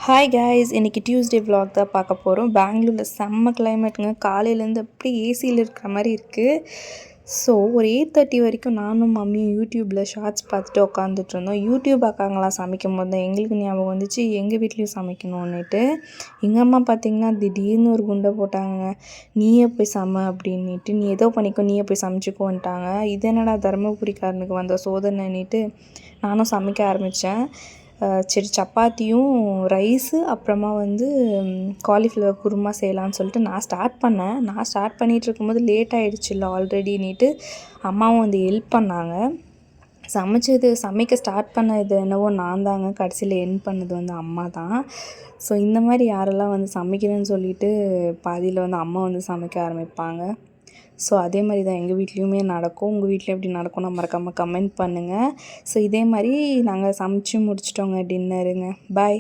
Hi guys, இன்றைக்கி Tuesday vlog தான் பார்க்க போகிறோம். பெங்களூரில் செம்ம கிளைமேட்டுங்க. காலையிலேருந்து அப்படி ஏசியில் இருக்கிற மாதிரி இருக்குது. ஸோ ஒரு 8:30 வரைக்கும் நானும் மம்மியும் யூடியூப்பில் ஷார்ட்ஸ் பார்த்துட்டு உட்காந்துட்டு இருந்தோம். யூடியூப் அக்காங்களாம் சமைக்கும் போது தான் எங்களுக்கு ஞாபகம் வந்துச்சு எங்கள் வீட்லேயும் சமைக்கணுன்னுட்டு. எங்கள் அம்மா பார்த்திங்கன்னா திடீர்னு ஒரு குண்டை போட்டாங்க. நீயே போய் சமை அப்படின்னுட்டு, நீ ஏதோ பண்ணிக்கோ, நீயே போய் சமைச்சிக்கோன்ட்டாங்க. இது என்னடா தருமபுரிக்காரனுக்கு வந்த சோதனைன்னுட்டு நானும் சமைக்க ஆரம்பித்தேன். சரி, சப்பாத்தியும் ரைஸு அப்புறமா காலிஃப்ளவர் குருமா செய்யலான்னு சொல்லிட்டு நான் ஸ்டார்ட் பண்ணிகிட்டு இருக்கும்போது லேட் ஆகிடுச்சில்ல ஆல்ரெடின்னுட்டு அம்மாவும் ஹெல்ப் பண்ணாங்க. சமைக்க ஸ்டார்ட் பண்ணது என்னவோ நான் தாங்க, கடைசியில் எண்ட் பண்ணது அம்மா தான். ஸோ இந்த மாதிரி யாரெல்லாம் சமைக்கிறேன்னு சொல்லிட்டு பாதியில் அம்மா சமைக்க ஆரம்பிப்பாங்க. ஸோ அதே மாதிரி தான் எங்கள் வீட்லேயுமே நடக்கும். உங்கள் வீட்டில் எப்படி நடக்கும்னா மறக்காமல் கமெண்ட் பண்ணுங்கள். ஸோ இதே மாதிரி நாங்கள் சமைச்சு முடிச்சிட்டோங்க டின்னருங்க. பாய்.